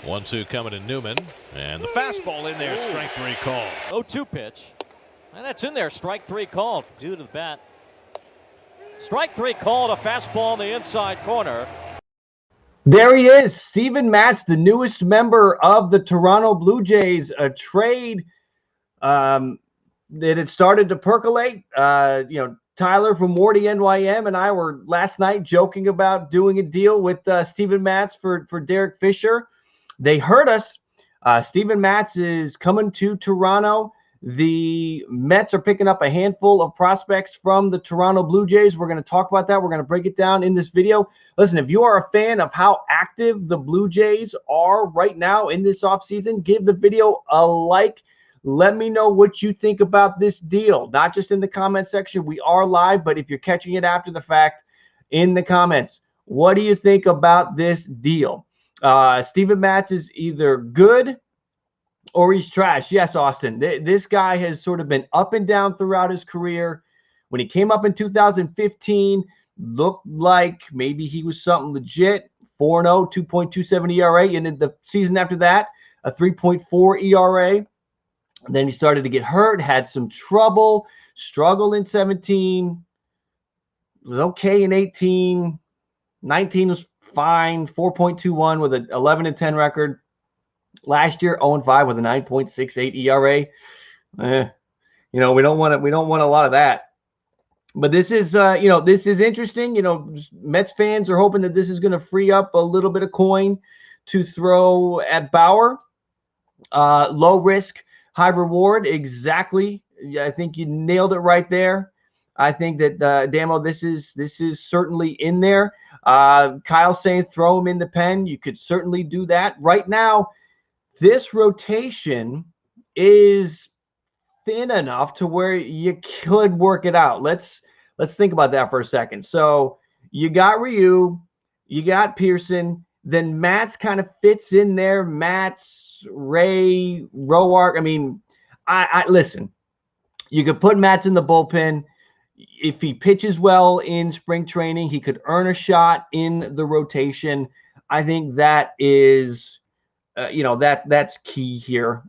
1-2 coming to Newman, and the fastball in there, strike three call. 0-2 pitch, and that's in there, strike three called due to the bat. Strike three called, a fastball in the inside corner. There he is, Steven Matz, the newest member of the Toronto Blue Jays. A trade that had started to percolate. Tyler from Wardy NYM and I were last night joking about doing a deal with Steven Matz for Derek Fisher. They heard us. Steven Matz is coming to Toronto. The Mets are picking up a handful of prospects from the Toronto Blue Jays. We're going to talk about that. We're going to break it down in this video. Listen, if you are a fan of how active the Blue Jays are right now in this offseason, give the video a like. Let me know what you think about this deal, not just in the comment section. We are live, but if you're catching it after the fact, in the comments, what do you think about this deal? Steven Matz is either good or he's trash. Yes, Austin, this guy has sort of been up and down throughout his career. When he came up in 2015, looked like maybe he was something legit. 4-0, 2.27 ERA, and in the season after that, a 3.4 ERA. Then he started to get hurt, had some trouble, struggled in 17, was okay in 18, 19 was fine, 4.21 with an 11-10 record. Last year, 0-5 with a 9.68 ERA. We don't want a lot of that. But this is, this is interesting. Mets fans are hoping that this is going to free up a little bit of coin to throw at Bauer. Low risk, high reward, exactly. I think you nailed it right there. I think that Damo, this is certainly in there. Kyle saying throw him in the pen. You could certainly do that. Right now, this rotation is thin enough to where you could work it out. Let's think about that for a second. So you got Ryu, you got Pearson, then Matz kind of fits in there. Matz, Ray, Roark. I mean, I listen. You could put Matz in the bullpen. If he pitches well in spring training, he could earn a shot in the rotation. I think that is, that's key here.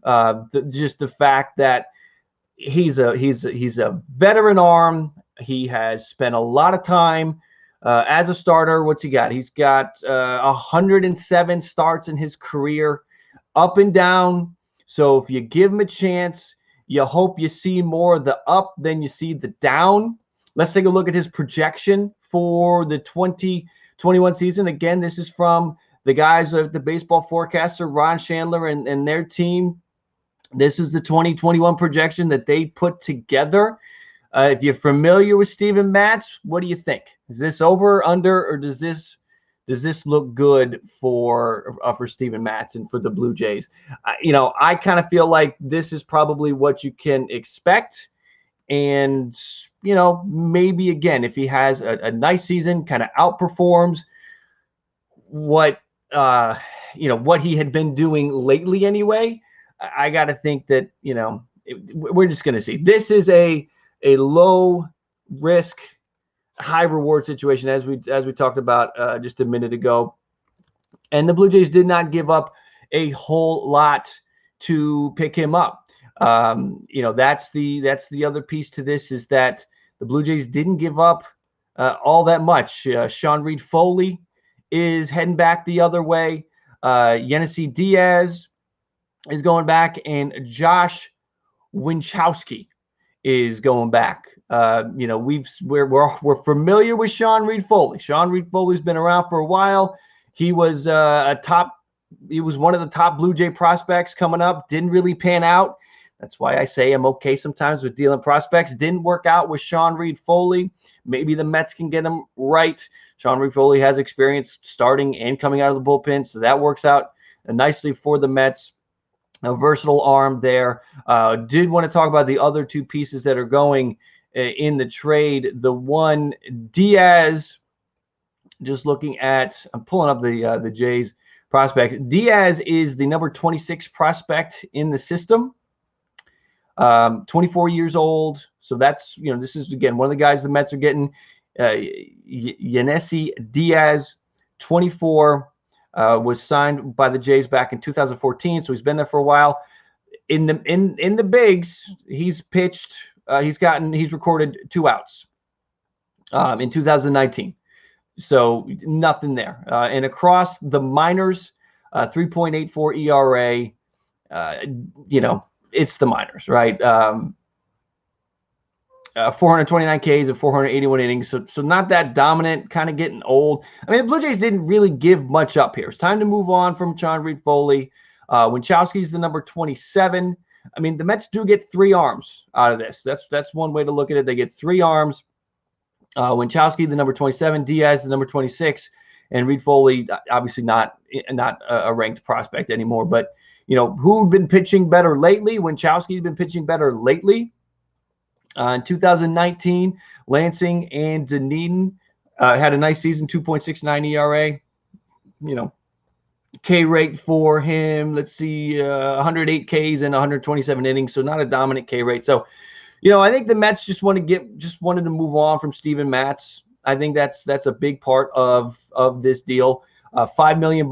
Just the fact that he's a veteran arm. He has spent a lot of time as a starter. What's he got? He's got 107 starts in his career, up and down. So if you give him a chance, you hope you see more of the up than you see the down. Let's take a look at his projection for the 2021 season. Again, this is from the guys of the baseball forecaster, Ron Chandler and their team. This is the 2021 projection that they put together. If you're familiar with Steven Matz, what do you think? Is this over, under, or does this look good for Steven Matz and for the Blue Jays? I kind of feel like this is probably what you can expect. And, maybe again, if he has a nice season, kind of outperforms what he had been doing lately anyway, I got to think that, we're just going to see. This is a low risk, high reward situation, as we talked about just a minute ago. And the Blue Jays did not give up a whole lot to pick him up. That's the other piece to this, is that the Blue Jays didn't give up all that much. Sean Reid-Foley is heading back the other way. Yenesi Diaz is going back, and Josh Winchowski is going back. We're familiar with Sean Reid-Foley. Sean Reid-Foley's been around for a while. He was one of the top Blue Jay prospects coming up. Didn't really pan out. That's why I say I'm okay sometimes with dealing prospects. Didn't work out with Sean Reid-Foley. Maybe the Mets can get him right. Sean Reid-Foley has experience starting and coming out of the bullpen, so that works out nicely for the Mets. A versatile arm there. Did want to talk about the other two pieces that are going in the trade. The one, Diaz, just looking at, I'm pulling up the Jays prospect. Diaz is the number 26 prospect in the system. 24 years old. So that's, this is, again, one of the guys the Mets are getting. Yenesi Diaz, 24. was signed by the Jays back in 2014, so he's been there for a while. In the bigs, he's pitched. He's recorded 2 outs in 2019. So nothing there. And across the minors, 3.84 ERA. It's the minors, right? 429 Ks and 481 innings. So not that dominant, kind of getting old. I mean, the Blue Jays didn't really give much up here. It's time to move on from Reid-Foley. Winchowski's the number 27. I mean, the Mets do get 3 arms out of this. That's one way to look at it. They get 3 arms. Winchowski, the number 27, Diaz, the number 26, and Reid-Foley, obviously not a ranked prospect anymore. But, who've been pitching better lately? Winchowski's been pitching better lately. In 2019, Lansing and Dunedin had a nice season, 2.69 ERA. K rate for him, let's see, 108 Ks and 127 innings, so not a dominant K rate. So, I think the Mets just wanted to move on from Steven Matz. I think that's a big part of this deal. $5 million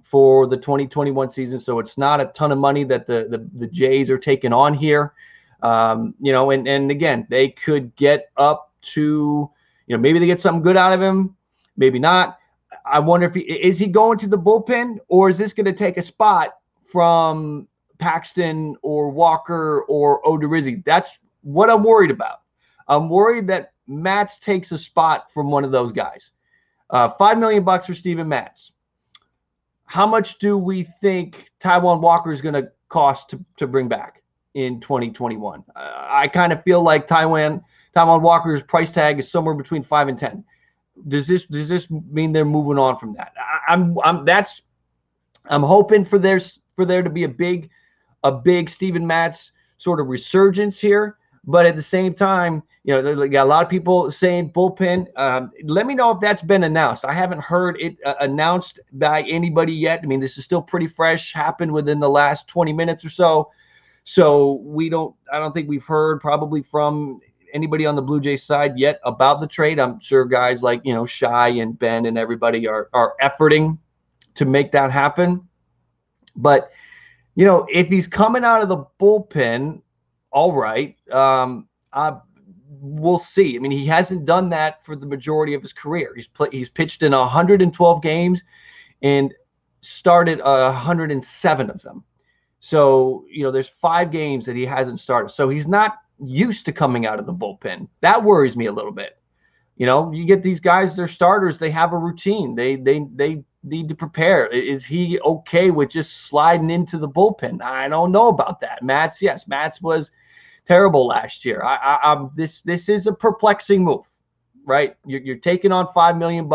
for the 2021 season, so it's not a ton of money that the Jays are taking on here. And again, they could get up to, maybe they get something good out of him, maybe not. I wonder if is he going to the bullpen, or is this going to take a spot from Paxton or Walker or Odorizzi? That's what I'm worried about. I'm worried that Matz takes a spot from one of those guys. $5 million for Steven Matz. How much do we think Taijuan Walker is going to cost to bring back in 2021? I kind of feel like Taijuan Walker's price tag is somewhere between 5 and 10. Does this mean they're moving on from that? I'm hoping for there to be a big Steven Matz sort of resurgence here, but at the same time, there's got a lot of people saying bullpen. Let me know if that's been announced. I haven't heard it announced by anybody yet. I mean, this is still pretty fresh, happened within the last 20 minutes or so. So I don't think we've heard probably from anybody on the Blue Jays side yet about the trade. I'm sure guys like, Shai and Ben and everybody are efforting to make that happen. But, if he's coming out of the bullpen, all right, we'll see. I mean, he hasn't done that for the majority of his career. He's pitched in 112 games and started 107 of them. So, there's 5 games that he hasn't started. So he's not used to coming out of the bullpen. That worries me a little bit. You get these guys, they're starters, they have a routine. They need to prepare. Is he okay with just sliding into the bullpen? I don't know about that. Matz was terrible last year. This is a perplexing move, right? You're taking on $5 million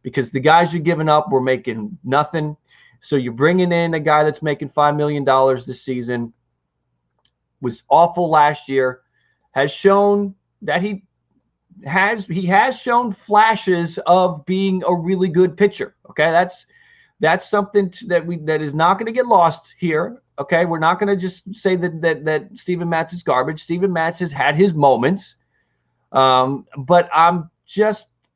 because the guys you're giving up were making nothing. So you're bringing in a guy that's making $5 million this season. Was awful last year, has shown that he has shown flashes of being a really good pitcher. Okay, that's something that is not going to get lost here. Okay, we're not going to just say that Steven Matz is garbage. Steven Matz has had his moments, but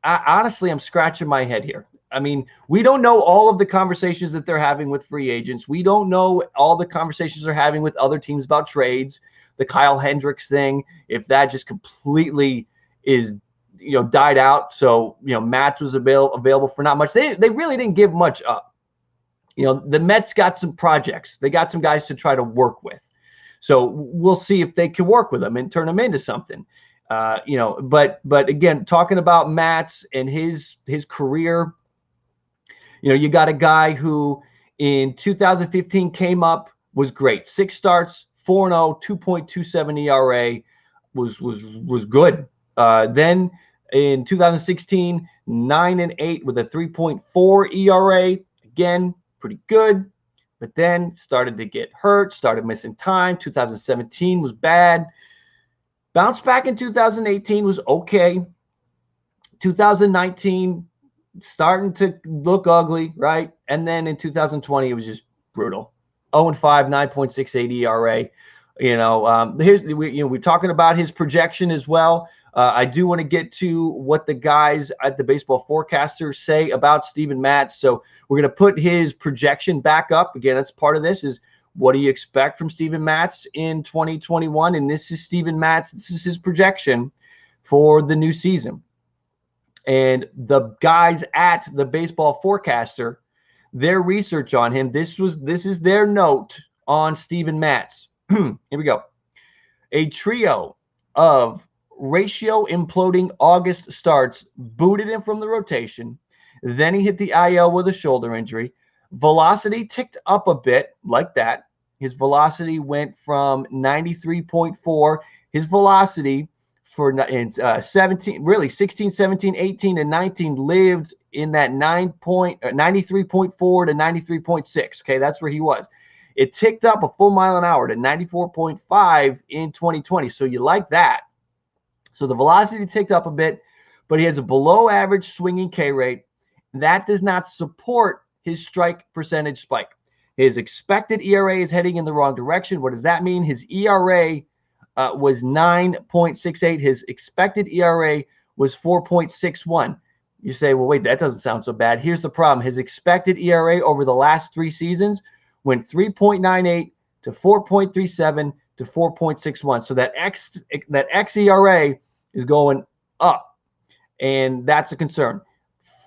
honestly, I'm scratching my head here. I mean, we don't know all of the conversations that they're having with free agents. We don't know all the conversations they're having with other teams about trades. The Kyle Hendricks thing, if that just completely is, died out. So, Matz was available for not much. They really didn't give much up. The Mets got some projects. They got some guys to try to work with. So we'll see if they can work with them and turn them into something. But again, talking about Matz and his career, you got a guy who in 2015 came up, was great. 6 starts, 4-0, 2.27 ERA, was good. Then in 2016, 9-8 with a 3.4 ERA. Again, pretty good. But then started to get hurt, started missing time. 2017 was bad. Bounced back in 2018, was okay. 2019, starting to look ugly, right? And then in 2020, it was just brutal. 0-5, 9.68 ERA. We're talking about his projection as well. I do want to get to what the guys at the Baseball Forecaster say about Steven Matz. So we're going to put his projection back up. Again, that's part of this is what do you expect from Steven Matz in 2021? And this is Steven Matz. This is his projection for the new season. And the guys at the Baseball Forecaster, their research on him, this is their note on Steven Matz. Here we go. A trio of ratio imploding August starts booted him from the rotation. Then he hit the IL with a shoulder injury. Velocity ticked up a bit like that. His velocity went from 93.4. His velocity for 16, 17, 18, and 19 lived in that 93.4 to 93.6. Okay, that's where he was. It ticked up a full mile an hour to 94.5 in 2020. So you like that. So the velocity ticked up a bit, but he has a below average swinging K rate. That does not support his strike percentage spike. His expected ERA is heading in the wrong direction. What does that mean? His ERA was 9.68. His expected ERA was 4.61. You say, well, wait, that doesn't sound so bad. Here's the problem. His expected ERA over the last 3 seasons went 3.98 to 4.37 to 4.61. So that xERA is going up, and that's a concern.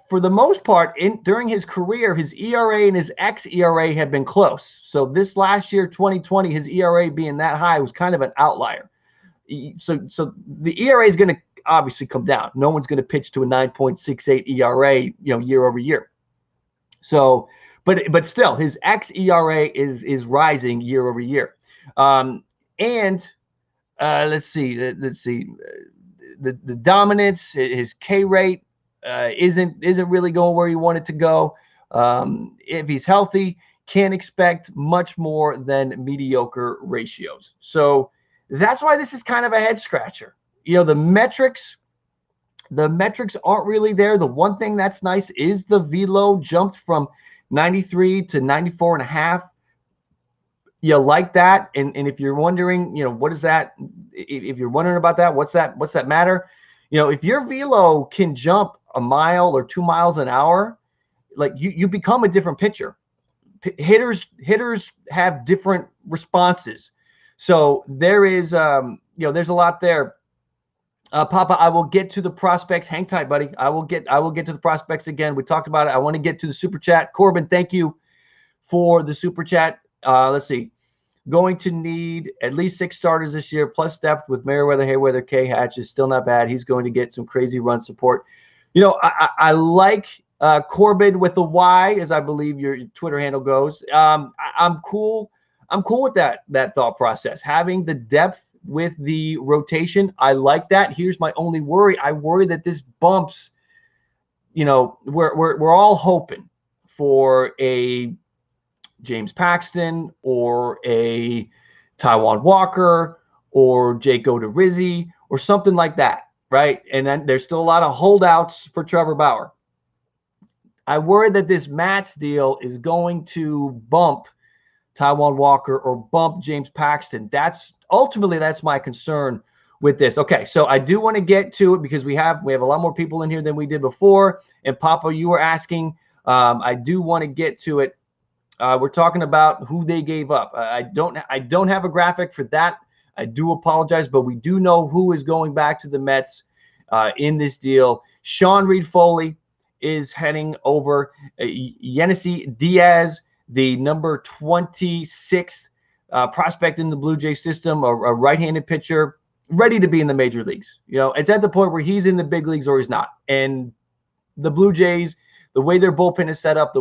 For the most part, during his career, his ERA and his xERA have been close. So this last year, 2020, his ERA being that high was kind of an outlier. So the ERA is going to obviously come down. No one's going to pitch to a 9.68 ERA, year over year. So, but still, his xERA is rising year over year. Let's see. The dominance, his K rate isn't really going where you want it to go. If he's healthy, can't expect much more than mediocre ratios. So that's why this is kind of a head scratcher. The metrics aren't really there. The one thing that's nice is the velo jumped from 93 to 94.5. You like that, and if you're wondering, what is that? If you're wondering about that, what's that matter? If your velo can jump a mile or 2 miles an hour, like you become a different pitcher. Hitters have different responses, so there is there's a lot there. Papa, I will get to the prospects. Hang tight, buddy. I will get to the prospects again. We talked about it. I want to get to the super chat. Corbin, thank you for the super chat. Let's see. Going to need at least 6 starters this year, plus depth with Merriweather, Hayweather, K. Hatch is still not bad. He's going to get some crazy run support. I like Corbin with the Y, as I believe your Twitter handle goes. I'm cool with that thought process. Having the depth with the rotation, I like that. Here's my only worry. I worry that this bumps. We're all hoping for a James Paxton or a Taijuan Walker or Jake Odorizzi or something like that, right? And then there's still a lot of holdouts for Trevor Bauer. I worry that this Matz deal is going to bump Taijuan Walker or bump James Paxton. That's my concern with this. Okay, so I do want to get to it because we have a lot more people in here than we did before. And Papa, you were asking. I do want to get to it. We're talking about who they gave up. I don't have a graphic for that. I do apologize, but we do know who is going back to the Mets in this deal. Sean Reid-Foley is heading over. Yenisei Diaz, the number 26 prospect in the Blue Jay system, a right-handed pitcher, ready to be in the major leagues. It's at the point where he's in the big leagues or he's not. And the Blue Jays, the way their bullpen is set up,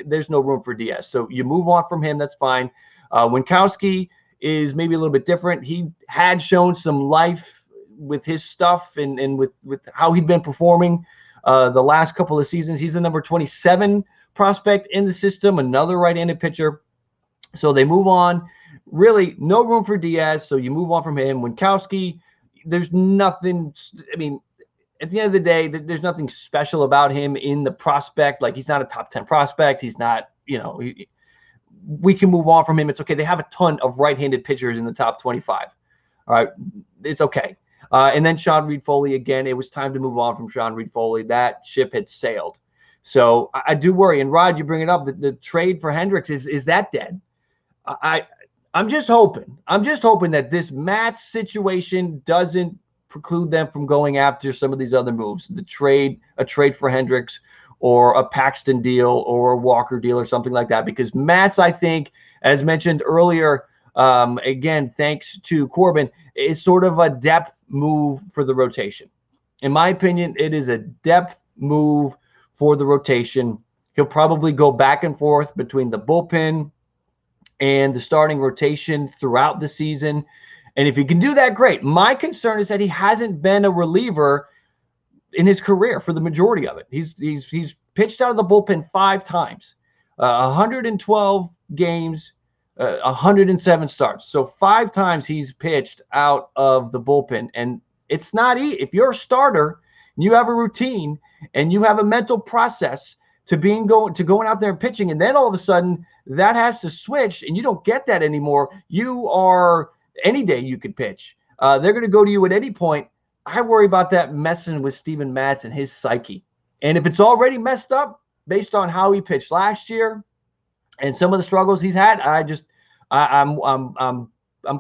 there's no room for Diaz. So you move on from him, that's fine. Winchowski is maybe a little bit different. He had shown some life with his stuff and with how he'd been performing the last couple of seasons. He's the number 27 prospect in the system, another right-handed pitcher. So they move on. Really, no room for Diaz, so you move on from him. Winchowski, there's nothing – at the end of the day, there's nothing special about him in the prospect. Like, he's not a top 10 prospect. He's not, we can move on from him. It's okay. They have a ton of right-handed pitchers in the top 25. All right. It's okay. And then Sean Reid-Foley again. It was time to move on from Sean Reid-Foley. That ship had sailed. So I do worry. And Rod, you bring it up. The trade for Hendricks, is that dead? I'm just hoping. I'm just hoping that this Matz situation doesn't preclude them from going after some of these other moves. A trade for Hendricks, or a Paxton deal, or a Walker deal, or something like that. Because Matz, I think, as mentioned earlier, again, thanks to Corbin, is sort of a depth move for the rotation. In my opinion, it is a depth move for the rotation. He'll probably go back and forth between the bullpen and the starting rotation throughout the season. And if he can do that, great. My concern is that he hasn't been a reliever in his career for the majority of it. He's pitched out of the bullpen 5 times, 112 games, 107 starts. So 5 times he's pitched out of the bullpen. And it's not easy. If you're a starter, you have a routine and you have a mental process to going out there and pitching, and then all of a sudden that has to switch, and you don't get that anymore. You are, any day you could pitch. They're going to go to you at any point. I worry about that messing with Steven Matz and his psyche. And if it's already messed up based on how he pitched last year and some of the struggles he's had, I'm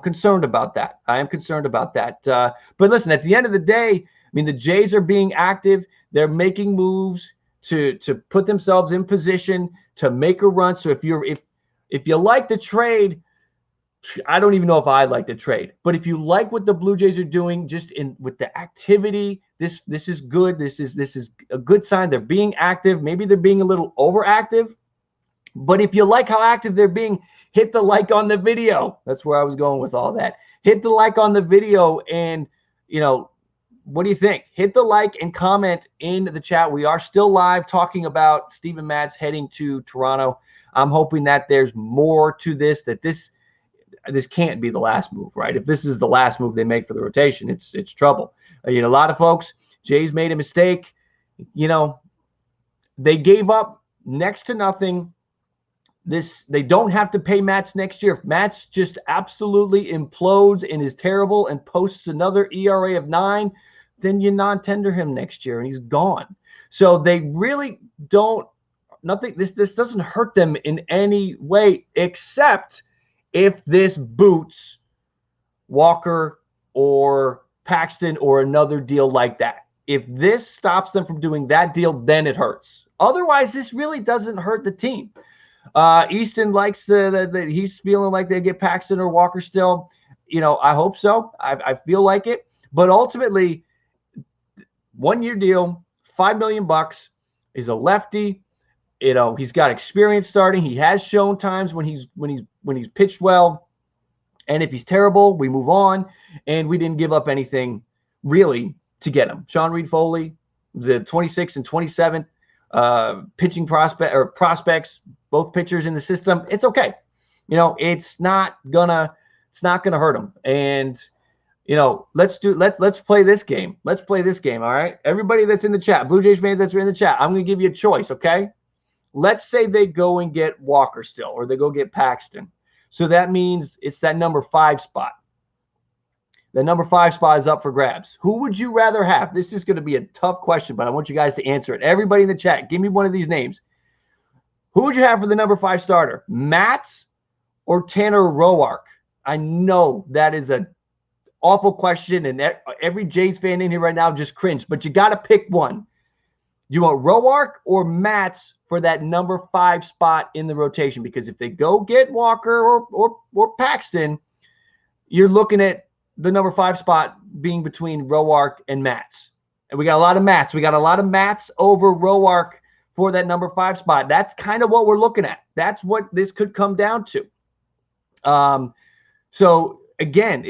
concerned about that. I am concerned about that. But listen, at the end of the day, I mean, the Jays are being active. They're making moves to put themselves in position to make a run. So if you like the trade, I don't even know if I like the trade, but if you like what the Blue Jays are doing, just with the activity, this is good. This is a good sign. They're being active. Maybe they're being a little overactive, but if you like how active they're being, hit the like on the video. That's where I was going with all that. Hit the like on the video, and what do you think? Hit the like and comment in the chat. We are still live talking about Steven Matz heading to Toronto. I'm hoping that there's more to this, that this can't be the last move, right? If this is the last move they make for the rotation, it's trouble. A lot of folks, Jays made a mistake. They gave up next to nothing. They don't have to pay Matz next year. If Matz just absolutely implodes and is terrible and posts another ERA of 9, then you non-tender him next year and he's gone. So they really don't, this doesn't hurt them in any way, except if this boots Walker or Paxton or another deal like that. If this stops them from doing that deal, then it hurts. Otherwise, this really doesn't hurt the team. Easton likes he's feeling like they get Paxton or Walker still. I hope so. I feel like it. But ultimately, 1-year deal, $5 million. He's a lefty. He's got experience starting. He has shown times when he's pitched well. And if he's terrible, we move on. And we didn't give up anything really to get him. Sean Reid-Foley, the 26th and 27th pitching prospects, both pitchers in the system. It's okay. It's not gonna hurt him. And let's play this game. Let's play this game. All right. Everybody that's in the chat, Blue Jays fans that's in the chat, I'm going to give you a choice. Okay. Let's say they go and get Walker still, or they go get Paxton. So that means it's that number 5 spot. The number 5 spot is up for grabs. Who would you rather have? This is going to be a tough question, but I want you guys to answer it. Everybody in the chat, give me one of these names. Who would you have for the number 5 starter? Matz or Tanner Roark? I know that is an awful question, and every Jays fan in here right now just cringed, but you got to pick one. Do you want Roark or Matz for that number 5 spot in the rotation? Because if they go get Walker or Paxton, you're looking at the number 5 spot being between Roark and Matz. And we got a lot of Matz. We got a lot of Matz over Roark for that number 5 spot. That's kind of what we're looking at. That's what this could come down to. So again,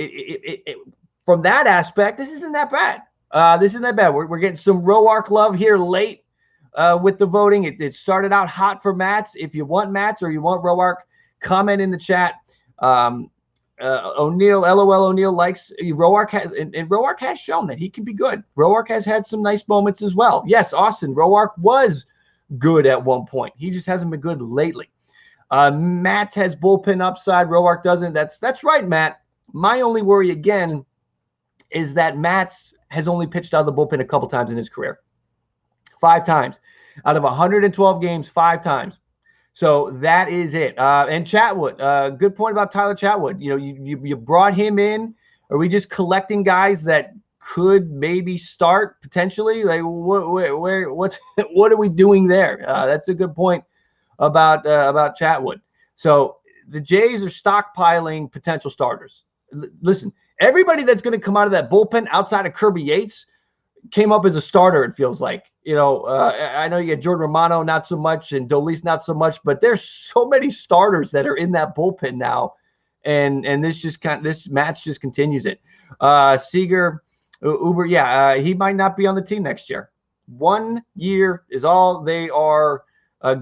from that aspect, this isn't that bad. This isn't that bad. We're getting some Roark love here late with the voting. It started out hot for Matz. If you want Matz or you want Roark, comment in the chat. O'Neill, LOL O'Neill likes Roark and Roark has shown that he can be good. Roark has had some nice moments as well. Yes, Austin, Roark was good at one point. He just hasn't been good lately. Matt has bullpen upside. Roark doesn't. That's right, Matt. My only worry again is that Matz has only pitched out of the bullpen a couple times in his career. 5 times. Out of 112 games, 5 times. So that is it. And Chatwood, good point about Tyler Chatwood. You know, you brought him in. Are we just collecting guys that could maybe start potentially? Like, what are we doing there? That's a good point about Chatwood. So the Jays are stockpiling potential starters. Listen, everybody that's going to come out of that bullpen outside of Kirby Yates came up as a starter, it feels like. You know, I know you get Jordan Romano, not so much, and Dolis, not so much, but there's so many starters that are in that bullpen now, and this match just continues it. Seager, Uber, he might not be on the team next year. 1 year is all they are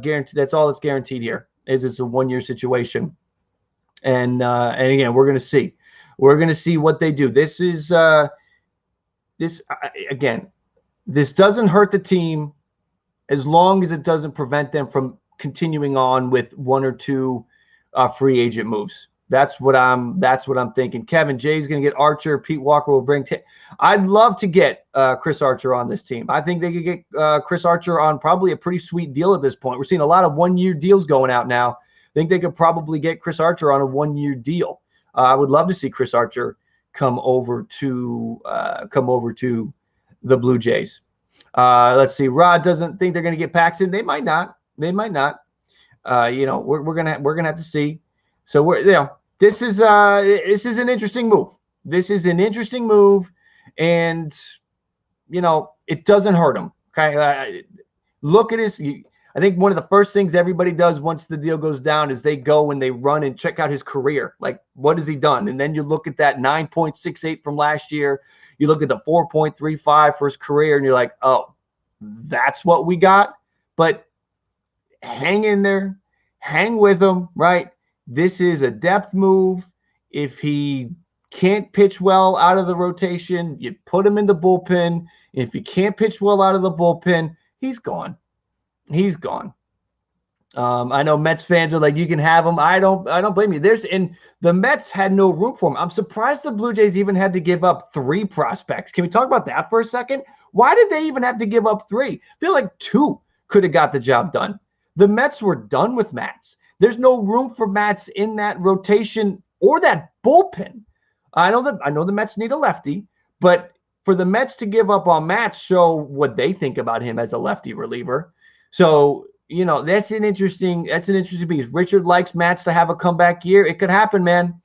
guaranteed. That's all that's guaranteed here. Is it's a 1-year situation, and again, we're gonna see. We're gonna see what they do. This is again. This doesn't hurt the team as long as it doesn't prevent them from continuing on with 1 or 2 free agent moves. That's what I'm thinking. Kevin, Jay's going to get Archer. Pete Walker will bring. I'd love to get Chris Archer on this team. I think they could get Chris Archer on probably a pretty sweet deal at this point. We're seeing a lot of 1-year deals going out now. I think they could probably get Chris Archer on a 1-year deal. I would love to see Chris Archer come over to the Blue Jays. Let's see. Rod doesn't think they're going to get Paxton. They might not. We're gonna have to see. So this is an interesting move. This is an interesting move, and it doesn't hurt him. Okay, look at his. I think one of the first things everybody does once the deal goes down is they go and they run and check out his career. Like, what has he done? And then you look at that 9.68 from last year. You look at the 4.35 for his career, and you're like, oh, that's what we got. But hang in there, hang with him, right? This is a depth move. If he can't pitch well out of the rotation, you put him in the bullpen. If he can't pitch well out of the bullpen, he's gone. He's gone. I know Mets fans are like, you can have him. I don't blame you. And the Mets had no room for him. I'm surprised the Blue Jays even had to give up 3 prospects. Can we talk about that for a second? Why did they even have to give up 3? I feel like 2 could have got the job done. The Mets were done with Matz. There's no room for Matz in that rotation or that bullpen. I know the Mets need a lefty, but for the Mets to give up on Matz show what they think about him as a lefty reliever. So, that's an interesting piece. Richard likes Matz to have a comeback year. It could happen, man.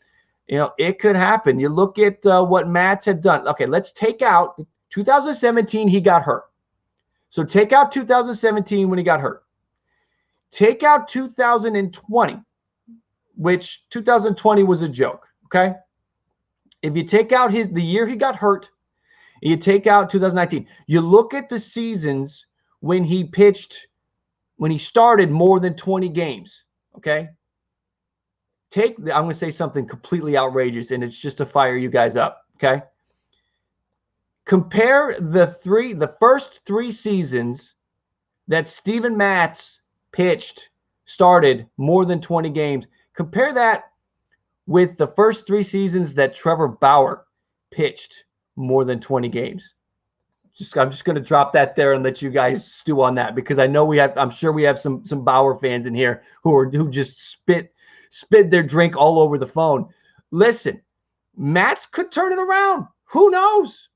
It could happen. You look at what Matz had done. Okay, let's take out 2017. He got hurt. So take out 2017 when he got hurt. Take out 2020, which 2020 was a joke. Okay, if you take out the year he got hurt, you take out 2019. You look at the seasons when he pitched. When he started more than 20 games, okay? I'm going to say something completely outrageous, and it's just to fire you guys up, okay? Compare the first 3 seasons that Steven Matz started more than 20 games. Compare that with the first 3 seasons that Trevor Bauer pitched more than 20 games. I'm just going to drop that there and let you guys stew on that, because I know I'm sure we have some Bauer fans in here who just spit their drink all over the phone. Listen, Matz could turn it around. Who knows?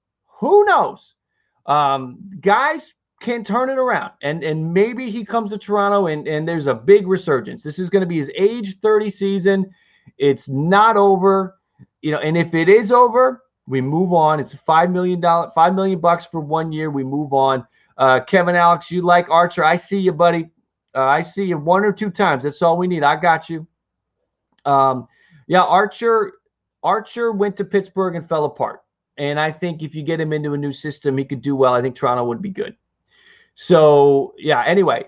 Guys can turn it around, and maybe he comes to Toronto and there's a big resurgence. This is going to be his age 30 season. It's not over, and if it is over, we move on. It's $5 million for 1 year. We move on. Kevin, Alex, you like Archer? I see you, buddy. I see you 1 or 2 times. That's all we need. I got you. Archer went to Pittsburgh and fell apart. And I think if you get him into a new system, he could do well. I think Toronto would be good. So, anyway,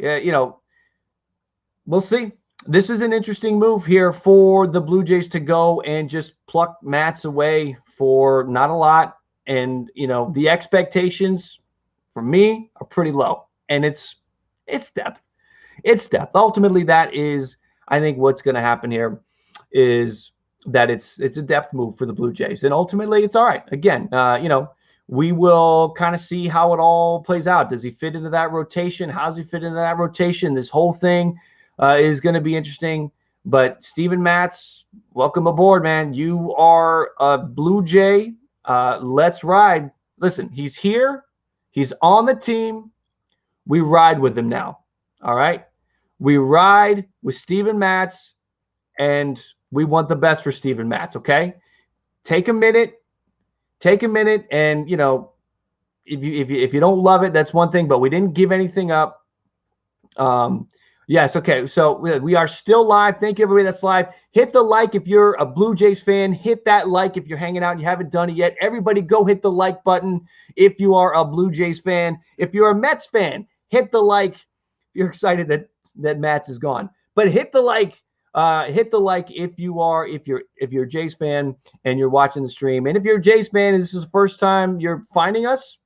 we'll see. This is an interesting move here for the Blue Jays to go and just pluck Matz away for not a lot. And, the expectations for me are pretty low. And it's depth. It's depth. Ultimately, that is, I think, what's going to happen here is that it's a depth move for the Blue Jays, and ultimately it's all right. Again, we will kind of see how it all plays out. Does he fit into that rotation? How's he fit into that rotation? This whole thing is going to be interesting. But Steven Matz, welcome aboard, man. You are a Blue Jay. Let's ride. Listen, he's here. He's on the team. We ride with him now. All right? We ride with Steven Matz, and we want the best for Steven Matz, okay? Take a minute, and if you don't love it, that's one thing. But we didn't give anything up. Yes, okay. So we are still live. Thank you, everybody that's live. Hit the like if you're a Blue Jays fan. Hit that like if you're hanging out and you haven't done it yet. Everybody, go hit the like button if you are a Blue Jays fan. If you're a Mets fan, hit the like. You're excited that Matz is gone, but hit the like. Hit the like if you're a Jays fan and you're watching the stream. And if you're a Jays fan and this is the first time you're finding us,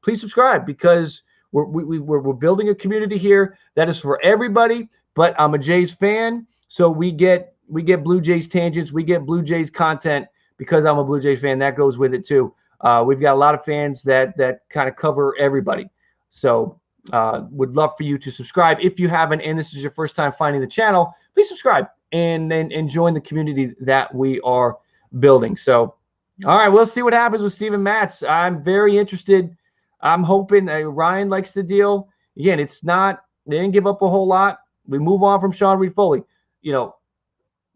please subscribe, because we're building a community here that is for everybody. But I'm a Jays fan, so we get Blue Jays tangents, we get Blue Jays content because I'm a Blue Jays fan. That goes with it too. We've got a lot of fans that kind of cover everybody. So would love for you to subscribe if you haven't, and this is your first time finding the channel. Please subscribe and join the community that we are building. So, all right, we'll see what happens with Steven Matz. I'm very interested. I'm hoping Ryan likes the deal. Again, they didn't give up a whole lot. We move on from Sean Reid-Foley. Who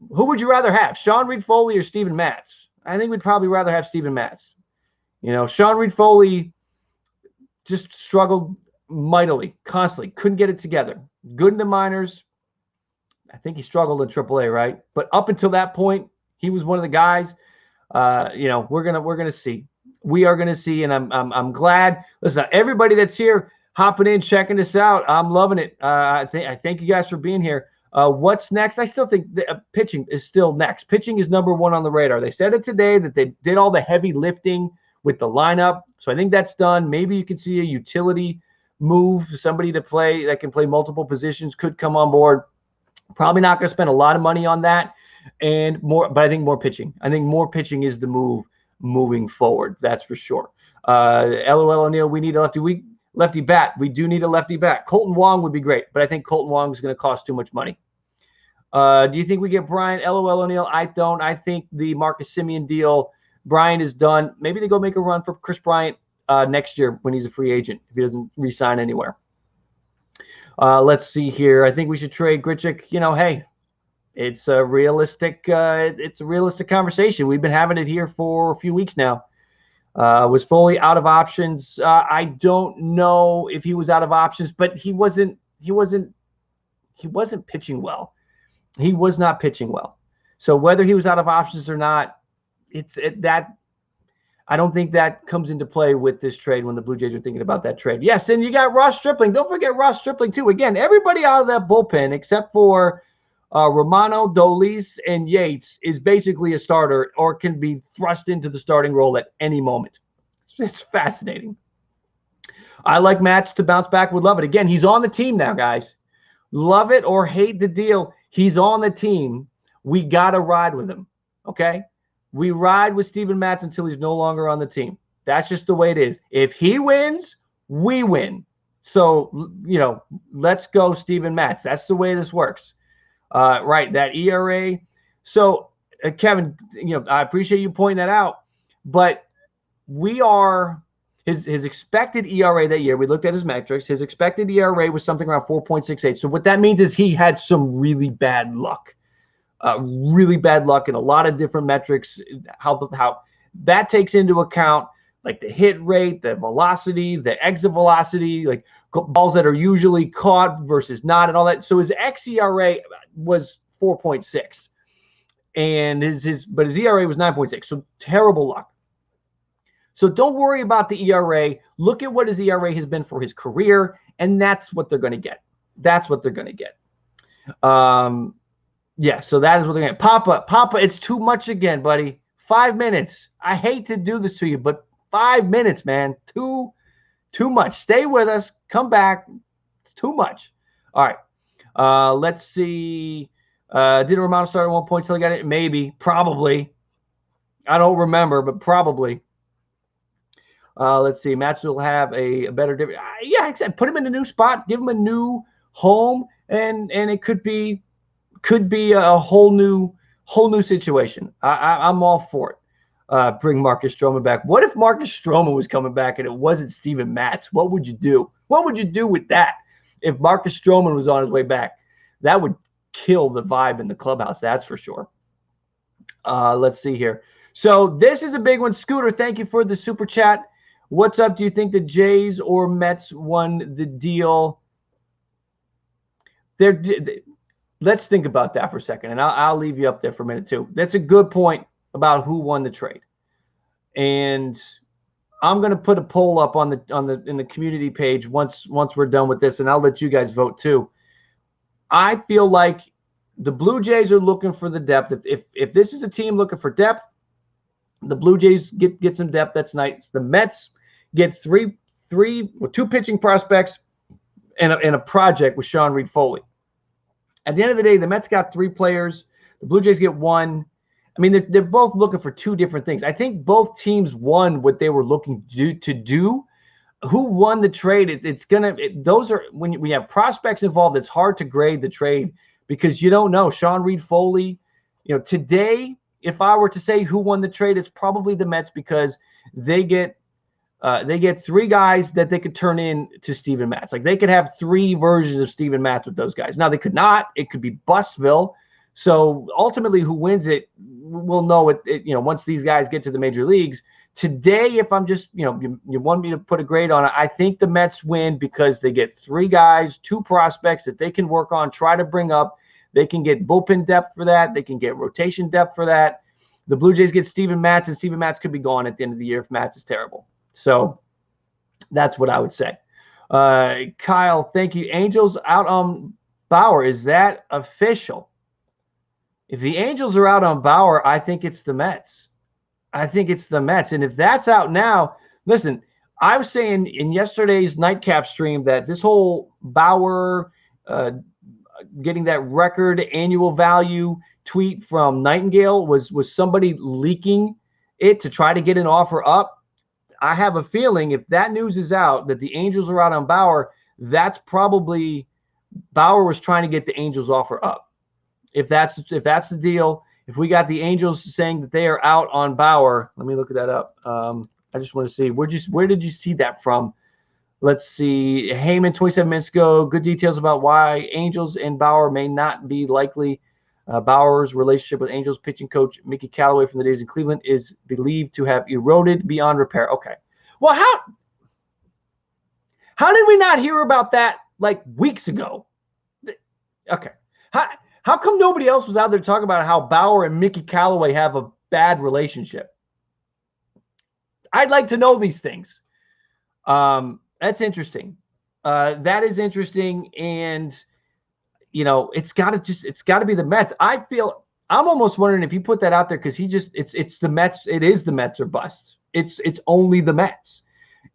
would you rather have, Sean Reid-Foley or Steven Matz? I think we'd probably rather have Steven Matz. Sean Reid-Foley just struggled mightily, constantly, couldn't get it together. Good in the minors. I think he struggled in AAA, right? But up until that point, he was one of the guys. We're gonna see. We are gonna see, and I'm glad. Listen, everybody that's here, hopping in, checking this out, I'm loving it. I thank you guys for being here. What's next? I still think pitching is still next. Pitching is number one on the radar. They said it today that they did all the heavy lifting with the lineup, so I think that's done. Maybe you can see a utility move, somebody to play that can play multiple positions could come on board. Probably not going to spend a lot of money on that, and more. But I think more pitching. I think more pitching is the move moving forward. That's for sure. LOL O'Neill, we need a lefty bat. We do need a lefty bat. Colton Wong would be great, but I think Colton Wong is going to cost too much money. Do you think we get Brian? LOL O'Neill, I don't. I think the Marcus Semien deal, Brian is done. Maybe they go make a run for Chris Bryant next year when he's a free agent if he doesn't re-sign anywhere. Let's see here. I think we should trade Grichuk. Hey, it's a realistic conversation. We've been having it here for a few weeks now. Was Foley out of options? I don't know if he was out of options, but he wasn't pitching well. He was not pitching well. So whether he was out of options or not, I don't think that comes into play with this trade when the Blue Jays are thinking about that trade. Yes, and you got Ross Stripling. Don't forget Ross Stripling, too. Again, everybody out of that bullpen except for Romano, Dolis, and Yates is basically a starter or can be thrust into the starting role at any moment. It's fascinating. I like Matz to bounce back. Would love it. Again, he's on the team now, guys. Love it or hate the deal. He's on the team. We got to ride with him, okay? We ride with Steven Matz until he's no longer on the team. That's just the way it is. If he wins, we win. So, let's go Steven Matz. That's the way this works. Right, that ERA. So, Kevin, I appreciate you pointing that out. But we are his expected ERA that year. We looked at his metrics. His expected ERA was something around 4.68. So what that means is he had some really bad luck. Really bad luck in a lot of different metrics. How that takes into account like the hit rate, the velocity, the exit velocity, like balls that are usually caught versus not, and all that. So his xERA was 4.6, and his ERA was 9.6. So terrible luck. So don't worry about the ERA. Look at what his ERA has been for his career, and that's what they're going to get. That's what they're going to get. Yeah, so that is what they're going to get. Papa, it's too much again, buddy. 5 minutes. I hate to do this to you, but 5 minutes, man. Too much. Stay with us. Come back. It's too much. All right. Let's see. Didn't Romano start at one point till he got it? Maybe, probably. I don't remember, but probably. Let's see. Matz will have a better difference. Yeah, except put him in a new spot, give him a new home, and it could be a whole new situation. I'm all for it. Bring Marcus Stroman back. What if Marcus Stroman was coming back and it wasn't Steven Matz? What would you do? What would you do with that if Marcus Stroman was on his way back? That would kill the vibe in the clubhouse, that's for sure. Let's see here. So this is a big one. Scooter, thank you for the super chat. What's up? Do you think the Jays or Mets won the deal? Let's think about that for a second, and I'll leave you up there for a minute too. That's a good point about who won the trade. And I'm going to put a poll up in the community page once we're done with this, and I'll let you guys vote too. I feel like the Blue Jays are looking for the depth. If this is a team looking for depth, the Blue Jays get some depth. That's nice. The Mets get two pitching prospects and a project with Sean Reid-Foley. At the end of the day, the Mets got 3 players. The Blue Jays get 1. I mean, they're both looking for 2 different things. I think both teams won what they were looking to do. Who won the trade? Those are when we have prospects involved. It's hard to grade the trade because you don't know. Sean Reid-Foley, today, if I were to say who won the trade, it's probably the Mets because they get 3 guys that they could turn in to Steven Matz. Like they could have 3 versions of Steven Matz with those guys. Now they could not. It could be Bustville. So ultimately, who wins it, we'll know it. Once these guys get to the major leagues. Today, if I'm just, you want me to put a grade on it, I think the Mets win because they get 3 guys, 2 prospects that they can work on, try to bring up. They can get bullpen depth for that. They can get rotation depth for that. The Blue Jays get Steven Matz, and Steven Matz could be gone at the end of the year if Matz is terrible. So that's what I would say. Kyle, thank you. Angels out on Bauer. Is that official? If the Angels are out on Bauer, I think it's the Mets. And if that's out now, listen, I was saying in yesterday's nightcap stream that this whole Bauer getting that record annual value tweet from Nightingale was somebody leaking it to try to get an offer up. I have a feeling if that news is out that the Angels are out on Bauer, that's probably Bauer was trying to get the Angels offer up. If that's the deal, if we got the Angels saying that they are out on Bauer, let me look that up. I just want to see where did you see that from? Let's see. Heyman, 27 minutes ago. Good details about why Angels and Bauer may not be likely. Bauer's relationship with Angels pitching coach Mickey Callaway from the days in Cleveland is believed to have eroded beyond repair. Okay. Well, how did we not hear about that like weeks ago? Okay. How come nobody else was out there talking about how Bauer and Mickey Callaway have a bad relationship? I'd like to know these things. That's interesting. That is interesting, and it's got to be the Mets. I'm almost wondering if you put that out there because it's the Mets. It is the Mets or bust. It's only the Mets,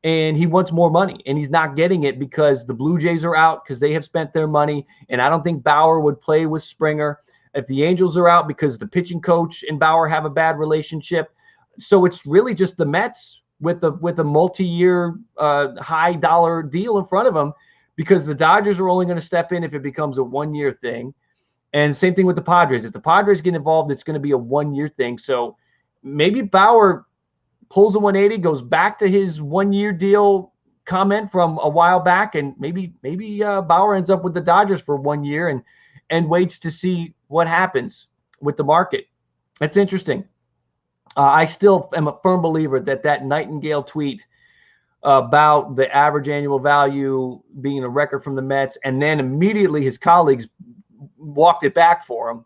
and he wants more money, and he's not getting it because the Blue Jays are out because they have spent their money, and I don't think Bauer would play with Springer. If the Angels are out because the pitching coach and Bauer have a bad relationship, so it's really just the Mets with a multi-year high dollar deal in front of them because the Dodgers are only going to step in if it becomes a 1-year thing. And same thing with the Padres. If the Padres get involved, it's going to be a 1-year thing. So maybe Bauer pulls a 180, goes back to his 1-year deal comment from a while back, and maybe Bauer ends up with the Dodgers for 1 year and waits to see what happens with the market. That's interesting. I still am a firm believer that Nightingale tweet about the average annual value being a record from the Mets, and then immediately his colleagues walked it back for him,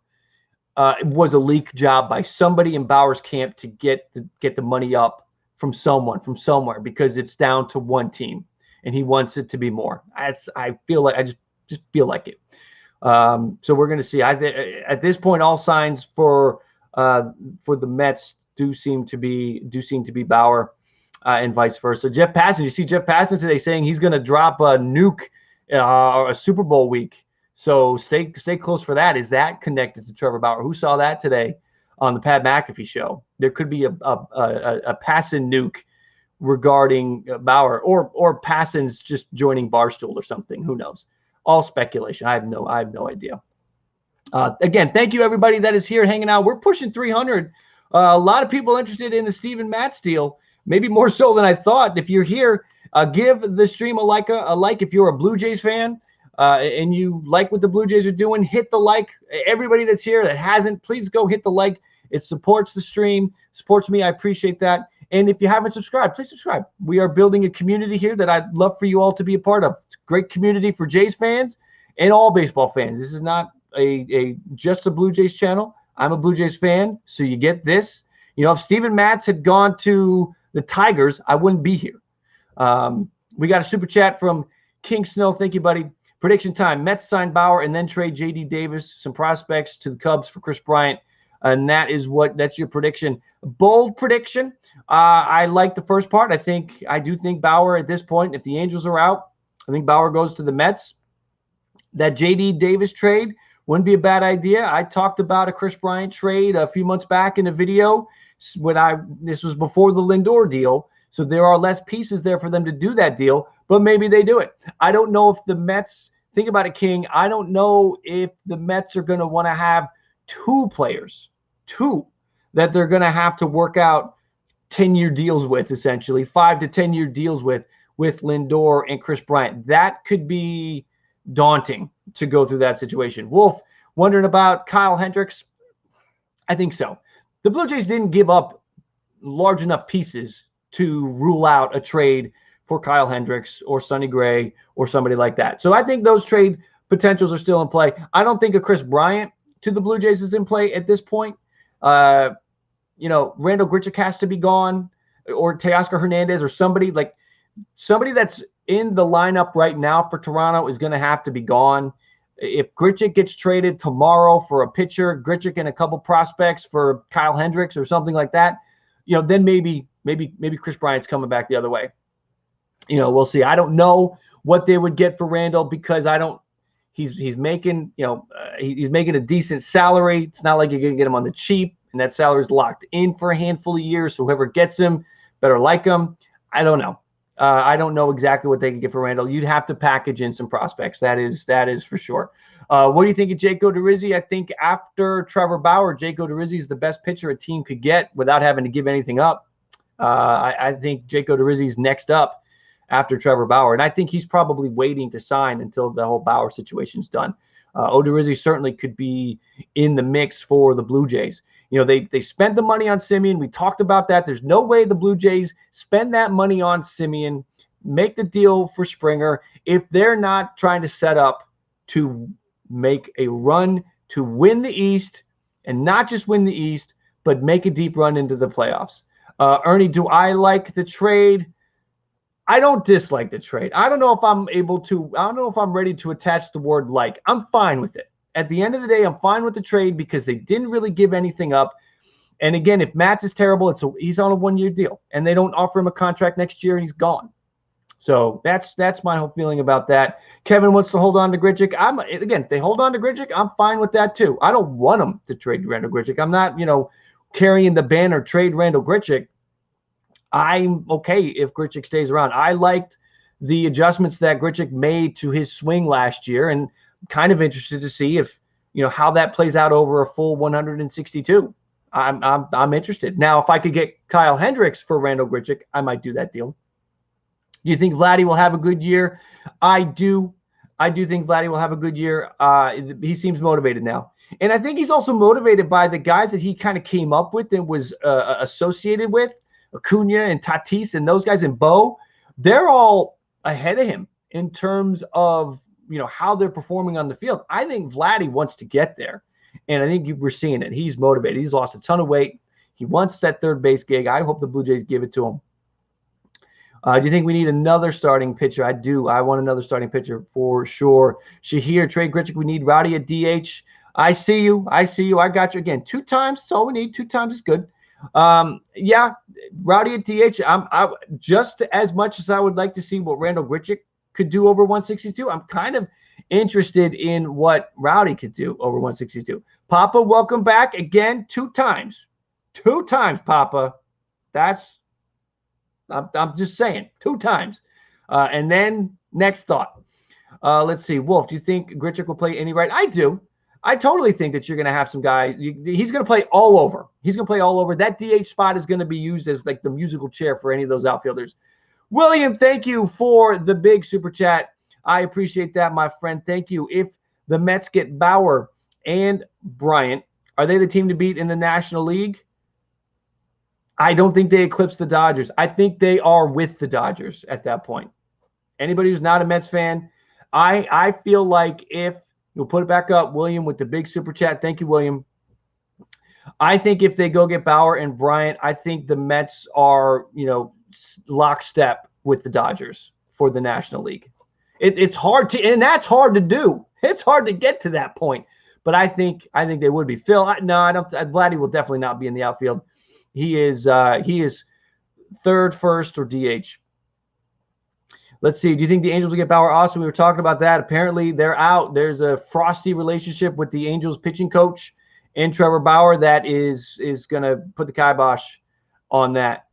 it was a leak job by somebody in Bauer's camp to get the money up from somewhere because it's down to one team, and he wants it to be more. I just feel like it. So we're going to see. At this point, all signs for the Mets do seem to be Bauer, and vice versa. Jeff Passan, you see Jeff Passan today saying he's going to drop a nuke a Super Bowl week. So stay close for that. Is that connected to Trevor Bauer? Who saw that today on the Pat McAfee show? There could be a Passan nuke regarding Bauer, or Passan's just joining Barstool or something. Who knows? All speculation. I have no idea. Again, thank you everybody that is here hanging out. We're pushing 300. A lot of people interested in the Steven Matz deal, maybe more so than I thought. If you're here, give the stream a like if you're a Blue Jays fan and you like what the Blue Jays are doing. Hit the like. Everybody that's here that hasn't, please go hit the like. It supports the stream, supports me. I appreciate that. And if you haven't subscribed, please subscribe. We are building a community here that I'd love for you all to be a part of. It's a great community for Jays fans and all baseball fans. This is not just a Blue Jays channel. I'm a Blue Jays fan, so you get this. You know, if Steven Matz had gone to the Tigers, I wouldn't be here. We got a super chat from King Snow. Thank you, buddy. Prediction time. Mets sign Bauer and then trade J.D. Davis, some prospects to the Cubs for Chris Bryant. And that's your prediction. Bold prediction. I like the first part. I do think Bauer at this point, if the Angels are out, I think Bauer goes to the Mets. That J.D. Davis trade wouldn't be a bad idea. I talked about a Chris Bryant trade a few months back in a video this was before the Lindor deal. So there are less pieces there for them to do that deal, but maybe they do it. I don't know if the Mets, think about it, King. I don't know if the Mets are going to want to have two players that they're going to have to work out 10-year deals with, essentially 5 to 10-year deals with Lindor and Chris Bryant. That could be daunting to go through that situation. Wolf, wondering about Kyle Hendricks. I think so. The Blue Jays didn't give up large enough pieces to rule out a trade for Kyle Hendricks or Sonny Gray or somebody like that. So I think those trade potentials are still in play. I don't think a Chris Bryant to the Blue Jays is in play at this point. Randall Grichuk has to be gone, or Teoscar Hernandez, or somebody that's in the lineup right now for Toronto is going to have to be gone. If Grichuk gets traded tomorrow for a pitcher, Grichuk and a couple prospects for Kyle Hendricks or something like that, then maybe Chris Bryant's coming back the other way. We'll see. I don't know what they would get for Randall because he's making a decent salary. It's not like you're going to get him on the cheap, and that salary is locked in for a handful of years. So whoever gets him better like him. I don't know. I don't know exactly what they can get for Randall. You'd have to package in some prospects. That is for sure. What do you think of Jake Odorizzi? I think after Trevor Bauer, Jake Odorizzi is the best pitcher a team could get without having to give anything up. I think Jake Odorizzi is next up after Trevor Bauer, and I think he's probably waiting to sign until the whole Bauer situation's done. Odorizzi certainly could be in the mix for the Blue Jays. They spent the money on Semien. We talked about that. There's no way the Blue Jays spend that money on Semien, make the deal for Springer, if they're not trying to set up to make a run to win the East, and not just win the East, but make a deep run into the playoffs. Ernie, do I like the trade? I don't dislike the trade. I don't know if I'm ready to attach the word like. I'm fine with it. At the end of the day, I'm fine with the trade because they didn't really give anything up. And again, if Matz is terrible, he's on a 1-year deal, and they don't offer him a contract next year, and he's gone. So that's my whole feeling about that. Kevin wants to hold on to Grichuk. If they hold on to Grichuk, I'm fine with that too. I don't want them to trade Randall Grichuk. I'm not, carrying the banner trade Randall Grichuk. I'm okay if Grichuk stays around. I liked the adjustments that Grichuk made to his swing last year, and kind of interested to see if how that plays out over a full 162. I'm interested. Now, if I could get Kyle Hendricks for Randall Grichuk, I might do that deal. Do you think Vladdy will have a good year? I do think Vladdy will have a good year. He seems motivated now, and I think he's also motivated by the guys that he kind of came up with and was associated with, Acuna and Tatis and those guys, and Bo. They're all ahead of him in terms of how they're performing on the field. I think Vladdy wants to get there, and I think we're seeing it. He's motivated. He's lost a ton of weight. He wants that third base gig. I hope the Blue Jays give it to him. Do you think we need another starting pitcher? I do. I want another starting pitcher for sure. Shahir, trade Grichuk. We need Rowdy at DH. I see you. I got you again. 2 times. That's all we need. 2 times is good. Yeah, Rowdy at DH. I just as much as I would like to see what Randall Grichuk could do over 162. I'm kind of interested in what Rowdy could do over 162. Papa, welcome back again 2 times. 2 times, Papa. I'm just saying, 2 times. And then next thought. Let's see. Wolf, do you think Grichuk will play any right? I do. I totally think that you're going to have some guy. He's going to play all over. He's going to play all over. That DH spot is going to be used as like the musical chair for any of those outfielders. William, thank you for the big super chat. I appreciate that, my friend. Thank you. If the Mets get Bauer and Bryant, are they the team to beat in the National League? I don't think they eclipse the Dodgers. I think they are with the Dodgers at that point. Anybody who's not a Mets fan, I feel like if you'll put it back up, William, with the big super chat. Thank you, William. I think if they go get Bauer and Bryant, I think the Mets are, lockstep with the Dodgers for the National League. It's hard to, and that's hard to do. It's hard to get to that point. But I think they would be. Phil, Vladdy will definitely not be in the outfield. He is third, first, or DH. Let's see. Do you think the Angels will get Bauer? Awesome. We were talking about that. Apparently, they're out. There's a frosty relationship with the Angels pitching coach and Trevor Bauer that is going to put the kibosh on that.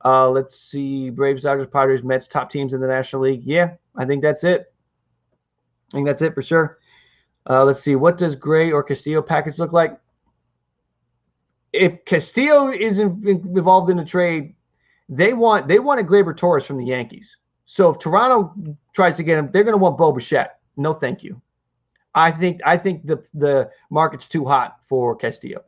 Let's see. Braves, Dodgers, Padres, Mets, top teams in the National League. Yeah, I think that's it. I think that's it for sure. Let's see. What does Gray or Castillo package look like? If Castillo is involved in a trade, they want a Gleyber Torres from the Yankees. So if Toronto tries to get him, they're going to want Bo Bichette. No, thank you. I think the market's too hot for Castillo.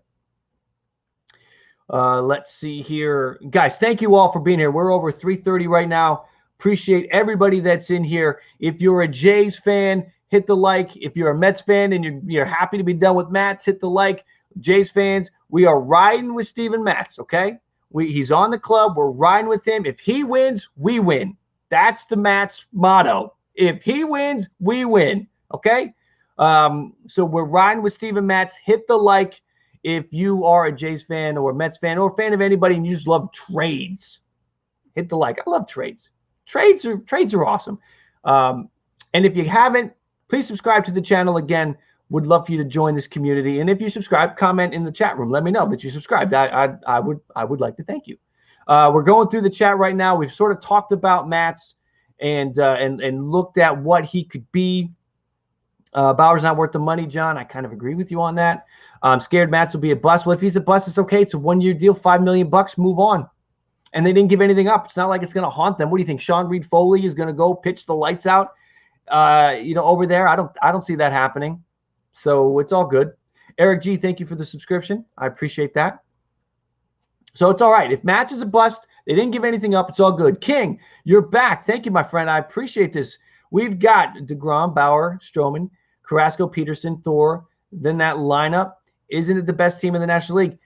Let's see here. Guys, thank you all for being here. We're over 3:30 right now. Appreciate everybody that's in here. If you're a Jays fan, hit the like. If you're a Mets fan and you're happy to be done with Matz, hit the like. Jays fans, we are riding with Steven Matz, okay? He's on the club. We're riding with him. If he wins, we win. That's the Matz motto. If he wins, we win, okay? So we're riding with Steven Matz. Hit the like if you are a Jays fan or a Mets fan or a fan of anybody and you just love trades. Hit the like. I love trades. Trades are awesome. And if you haven't, please subscribe to the channel again. Would love for you to join this community. And if you subscribe, comment in the chat room. Let me know that you subscribed. I would like to thank you. We're going through the chat right now. We've sort of talked about Matz and looked at what he could be. Bauer's not worth the money, John. I kind of agree with you on that. I'm scared Matz will be a bust. Well, if he's a bust, it's okay. It's a 1-year deal, $5 million. Move on. And they didn't give anything up. It's not like it's going to haunt them. What do you think? Sean Reid-Foley is going to go pitch the lights out, over there? I don't see that happening. So it's all good. Eric G, thank you for the subscription. I appreciate that. So it's all right. If Matz is a bust, they didn't give anything up. It's all good. King, you're back. Thank you, my friend. I appreciate this. We've got DeGrom, Bauer, Stroman, Carrasco, Peterson, Thor. Then that lineup. Isn't it the best team in the National League?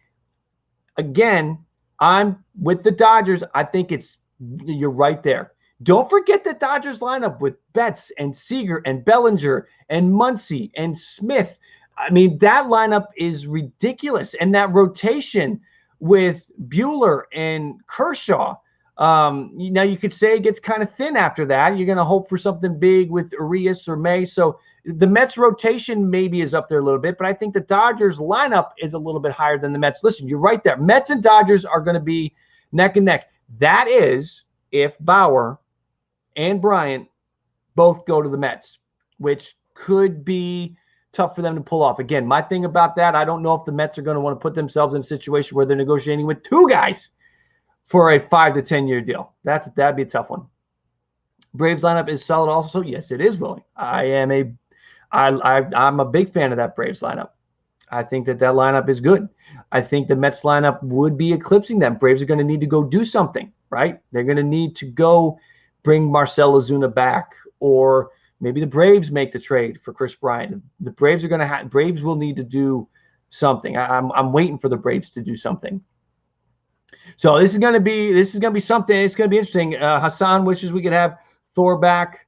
Again, I'm with the Dodgers. I think you're right there. Don't forget the Dodgers lineup with Betts and Seager and Bellinger and Muncy and Smith. I mean, that lineup is ridiculous. And that rotation with Buehler and Kershaw. Now you could say it gets kind of thin after that. You're going to hope for something big with Urias or May. So the Mets rotation maybe is up there a little bit, but I think the Dodgers lineup is a little bit higher than the Mets. Listen, you're right there. Mets and Dodgers are going to be neck and neck. That is if Bauer and Bryant both go to the Mets, which could be tough for them to pull off. Again, my thing about that, I don't know if the Mets are going to want to put themselves in a situation where they're negotiating with 2 guys for a 5 to 10 year deal. That'd be a tough one. Braves lineup is solid also. Yes, it is, Willie. I'm a big fan of that Braves lineup. I think that lineup is good. I think the Mets lineup would be eclipsing them. Braves are going to need to go do something, right? They're going to need to go bring Marcell Ozuna back, or maybe the Braves make the trade for Chris Bryant. The Braves are going to Braves will need to do something. I'm waiting for the Braves to do something. So this is going to be something. It's going to be interesting. Hassan wishes we could have Thor back.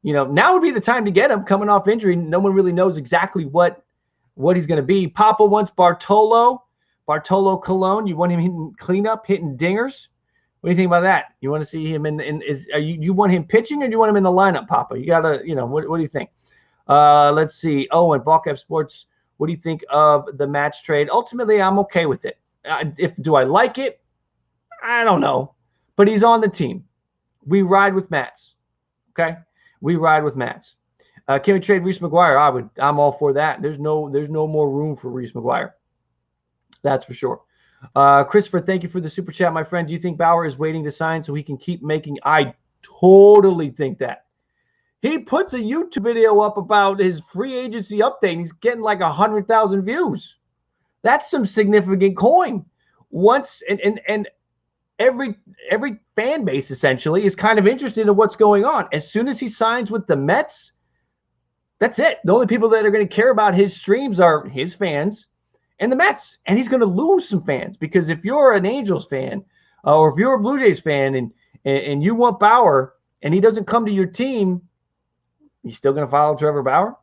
Now would be the time to get him coming off injury. No one really knows exactly what he's going to be. Papa wants Bartolo Colon. You want him hitting cleanup, hitting dingers. What do you think about that? You want to see him you want him pitching, or do you want him in the lineup, Papa? You gotta, what do you think? Let's see. Oh, and Ballcap Sports, what do you think of the Matz trade? Ultimately, I'm okay with it. Do I like it? I don't know. But he's on the team. We ride with Matz. Okay? We ride with Matz. Can we trade Reese McGuire? I'm all for that. There's no more room for Reese McGuire. That's for sure. Christopher, thank you for the super chat, my friend. Do you think Bauer is waiting to sign so he can keep making? I totally think that. He puts a YouTube video up about his free agency update, and he's getting like 100,000 views. That's some significant coin. Once and every fan base essentially is kind of interested in what's going on. As soon as he signs with the Mets, that's it. The only people that are going to care about his streams are his fans and the Mets. And he's going to lose some fans, because if you're an Angels fan or if you're a Blue Jays fan and you want Bauer and he doesn't come to your team, you still going to follow Trevor Bauer?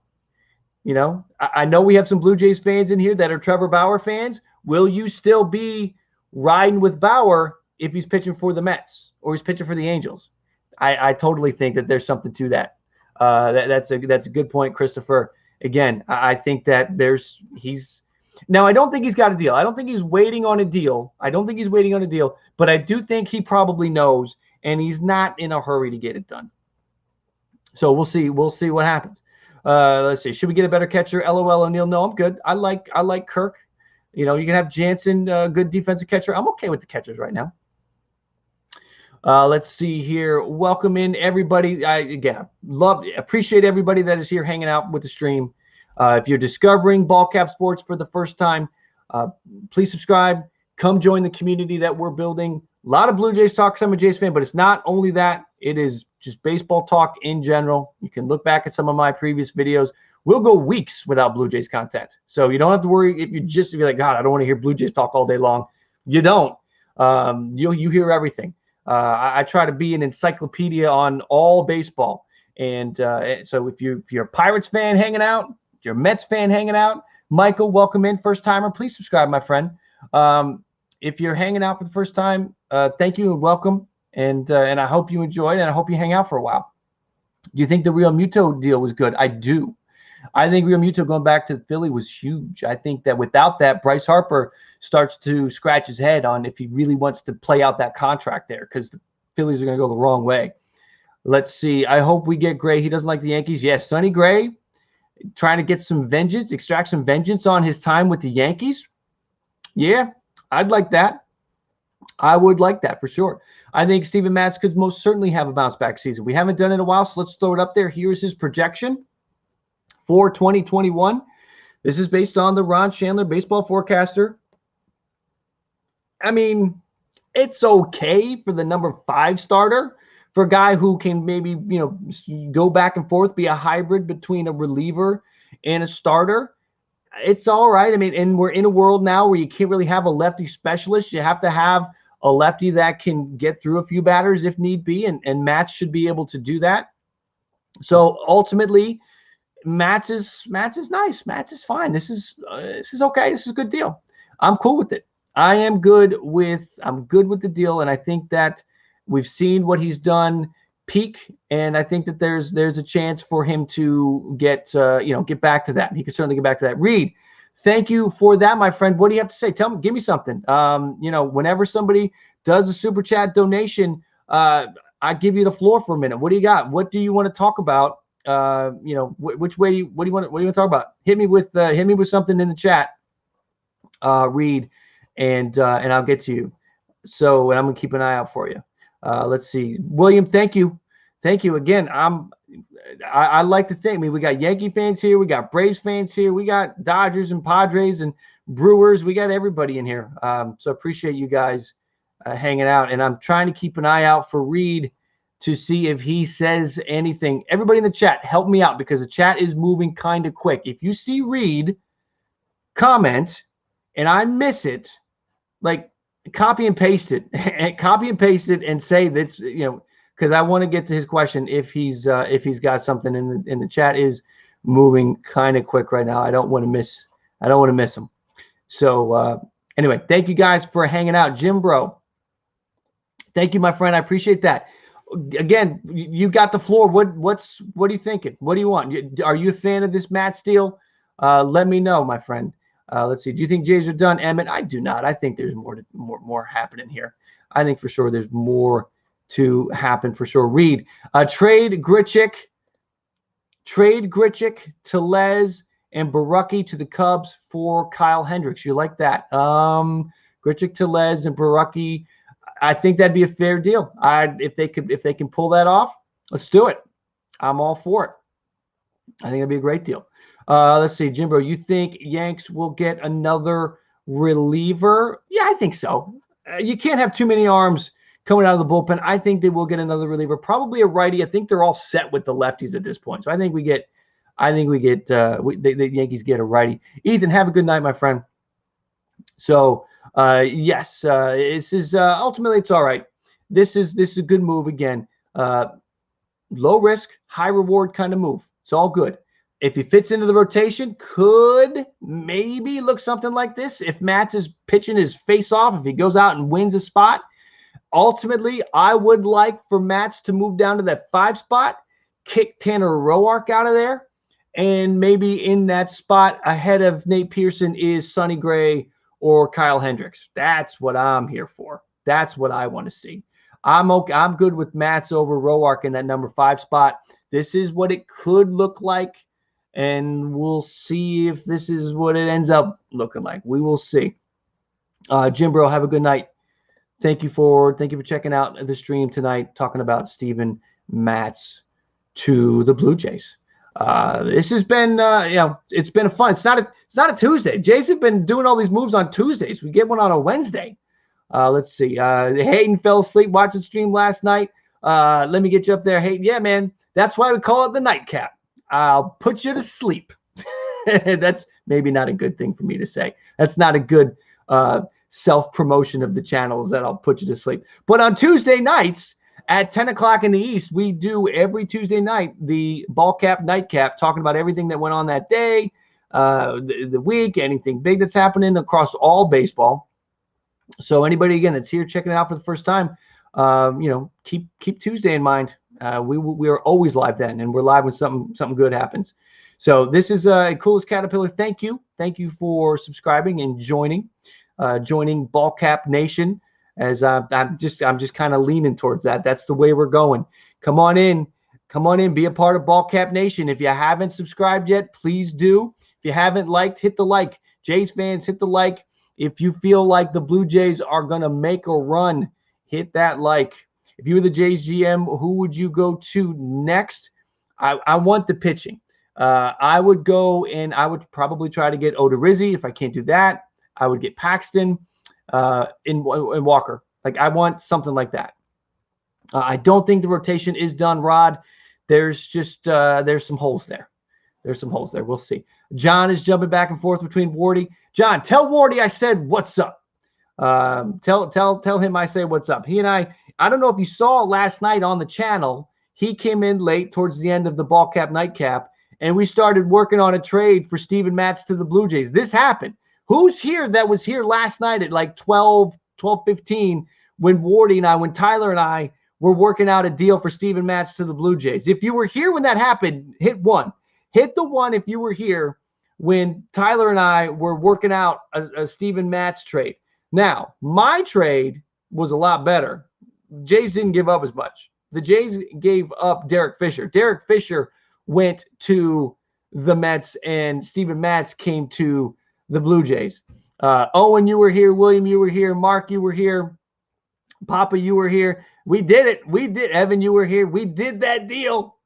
You know, I know we have some Blue Jays fans in here that are Trevor Bauer fans. Will you still be riding with Bauer if he's pitching for the Mets or he's pitching for the Angels? I totally think that there's something to that. That's a good point, Christopher. Again, I think that now I don't think he's got a deal. I don't think he's waiting on a deal. But I do think he probably knows, and he's not in a hurry to get it done. So we'll see what happens. Let's see. Should we get a better catcher? LOL O'Neal. No, I'm good. I like Kirk. You know, you can have Jansen, good defensive catcher. I'm okay with the catchers right now. Let's see here. Welcome in everybody. Appreciate everybody that is here hanging out with the stream. If you're discovering Ballcap Sports for the first time, please subscribe. Come join the community that we're building. A lot of Blue Jays talk, 'cause I'm a Jays fan, but it's not only that. It is just baseball talk in general. You can look back at some of my previous videos. We'll go weeks without Blue Jays content. So you don't have to worry if you're like, God, I don't want to hear Blue Jays talk all day long. You don't. You hear everything. I try to be an encyclopedia on all baseball. And so if you're a Pirates fan hanging out, if you're a Mets fan hanging out, Michael, welcome in, first timer. Please subscribe, my friend. If you're hanging out for the first time, thank you and welcome. And I hope you enjoyed, and I hope you hang out for a while. Do you think the Real Muto deal was good? I do. I think Real Muto going back to Philly was huge. I think that without that, Bryce Harper starts to scratch his head on if he really wants to play out that contract there, because the Phillies are going to go the wrong way. Let's see. I hope we get Gray. He doesn't like the Yankees. Yes, Sonny Gray trying to get some vengeance, extract some vengeance on his time with the Yankees. Yeah, I'd like that. I would like that for sure. I think Steven Matz could most certainly have a bounce-back season. We haven't done it in a while, so let's throw it up there. Here's his projection for 2021. This is based on the Ron Chandler Baseball Forecaster. I mean, it's okay for the number 5 starter, for a guy who can maybe, go back and forth, be a hybrid between a reliever and a starter. It's all right. I mean, and we're in a world now where you can't really have a lefty specialist. You have to have a lefty that can get through a few batters if need be, and Matz should be able to do that. So ultimately, Matz is nice. Matz is fine. This is okay. This is a good deal. I'm cool with it. I'm good with the deal, and I think that we've seen what he's done peak, and I think that there's a chance for him to get back to that. He can certainly get back to that. Reid, thank you for that, my friend. What do you have to say? Tell me, give me something. Whenever somebody does a super chat donation, I give you the floor for a minute. What do you got? What do you want to talk about? Which way? What do you want to talk about? Hit me with something in the chat, Reid, and I'll get to you. So, and I'm gonna keep an eye out for you. Let's see, William. Thank you again. I like to think. I mean, we got Yankee fans here, we got Braves fans here, we got Dodgers and Padres and Brewers. We got everybody in here. So appreciate you guys hanging out. And I'm trying to keep an eye out for Reid to see if he says anything. Everybody in the chat, help me out, because the chat is moving kind of quick. If you see Reid comment and I miss it, like, copy and paste it and say that's, because I want to get to his question. If he's got something in the chat is moving kind of quick right now. I don't want to miss him. So anyway, thank you guys for hanging out. Jim Bro, thank you, my friend. I appreciate that. again, you got the floor. What are you thinking? What do you want? Are you a fan of this Matz deal? Let me know, my friend. Let's see. Do you think Jays are done, Emmett? I do not. I think there's more happening here. I think for sure there's more to happen for sure. Reed, trade Grichuk, Tellez, and Baraki to the Cubs for Kyle Hendricks. You like that? Grichuk, Tellez, and Baraki. I think that'd be a fair deal. If they can pull that off, let's do it. I'm all for it. I think it'd be a great deal. Let's see, Jimbo, you think Yanks will get another reliever? Yeah, I think so. You can't have too many arms coming out of the bullpen. I think they will get another reliever, probably a righty. I think they're all set with the lefties at this point. So I think the Yankees get a righty. Ethan, have a good night, my friend. So yes, this is ultimately it's all right. This is a good move again. Low risk, high reward kind of move. It's all good. If he fits into the rotation, could maybe look something like this. If Matz is pitching his face off, if he goes out and wins a spot, ultimately, I would like for Matz to move down to that 5 spot, kick Tanner Roark out of there, and maybe in that spot ahead of Nate Pearson is Sonny Gray or Kyle Hendricks. That's what I'm here for. That's what I want to see. I'm okay. I'm good with Matz over Roark in that number 5 spot. This is what it could look like, and we'll see if this is what it ends up looking like. We will see. Jim Bro, have a good night. Thank you for checking out the stream tonight, talking about Steven Matz to the Blue Jays. This has been it's been fun. It's not a Tuesday. Jays have been doing all these moves on Tuesdays. We get one on a Wednesday. Let's see. Hayden fell asleep watching stream last night. Let me get you up there, Hayden. Yeah, man. That's why we call it the nightcap. I'll put you to sleep. That's maybe not a good thing for me to say. That's not a good self-promotion of the channels that I'll put you to sleep. But on Tuesday nights at 10 o'clock in the East, we do every Tuesday night the ball cap, nightcap, talking about everything that went on that day, the week, anything big that's happening across all baseball. So anybody, again, that's here checking it out for the first time, keep Tuesday in mind. We are always live then, and we're live when something good happens. So this is Coolest Caterpillar. Thank you for subscribing and joining Ball Cap Nation. As I'm just kind of leaning towards that. That's the way we're going. Come on in, be a part of Ball Cap Nation. If you haven't subscribed yet, please do. If you haven't liked, hit the like. Jays fans, hit the like. If you feel like the Blue Jays are gonna make a run, hit that like. If you were the Jays GM, who would you go to next? I want the pitching. I would go and I would probably try to get Odorizzi. If I can't do that, I would get Paxton in Walker. Like, I want something like that. I don't think the rotation is done, Rod. There's just there's some holes there. We'll see. John is jumping back and forth between Wardy. John, tell Wardy I said what's up. Tell him I say what's up. He and I don't know if you saw last night on the channel, he came in late towards the end of the ball cap nightcap, and we started working on a trade for Steven Matz to the Blue Jays. This happened. Who's here that was here last night at like 12:15 when Tyler and I were working out a deal for Steven Matz to the Blue Jays? If you were here when that happened, hit 1. Hit the 1 if you were here when Tyler and I were working out a Steven Matz trade. Now, my trade was a lot better. Jays didn't give up as much. The Jays gave up Derek Fisher. Derek Fisher went to the Mets, and Steven Matz came to the Blue Jays. Owen, you were here. William, you were here. Mark, you were here. Papa, you were here. We did it. We did. Evan, you were here. We did that deal.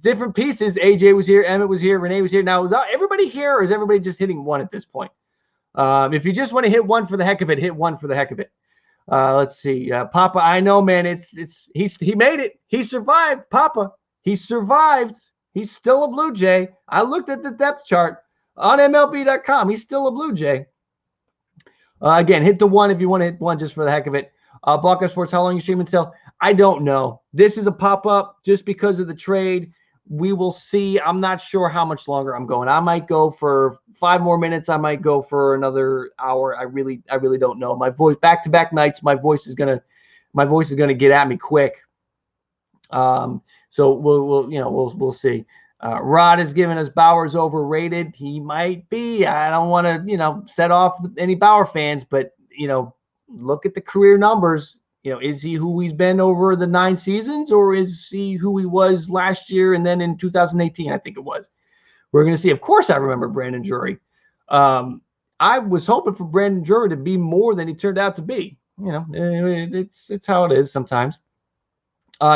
Different pieces. AJ was here. Emmett was here. Renee was here. Now, is everybody here, or is everybody just hitting 1 at this point? If you just want to hit 1 for the heck of it, hit 1 for the heck of it. Let's see. Papa, I know, man. He made it. He survived. Papa, he survived. He's still a Blue Jay. I looked at the depth chart on MLB.com. He's still a Blue Jay. Again, hit the 1 if you want to hit 1 just for the heck of it. Balka Sports, how long you stream until? I don't know. This is a pop-up just because of the trade. We will see. I'm not sure how much longer I'm going. I might go for 5 more minutes. I might go for another hour. I really don't know. My voice, back-to-back nights, my voice is gonna get at me quick. So we'll see. Rod has given us Bauer's overrated. He might be. I don't want to, set off any Bauer fans, but, look at the career numbers. Is he who he's been over the 9 seasons, or is he who he was last year and then in 2018, I think it was? We're going to see. Of course, I remember Brandon Drury. I was hoping for Brandon Drury to be more than he turned out to be. It's how it is sometimes.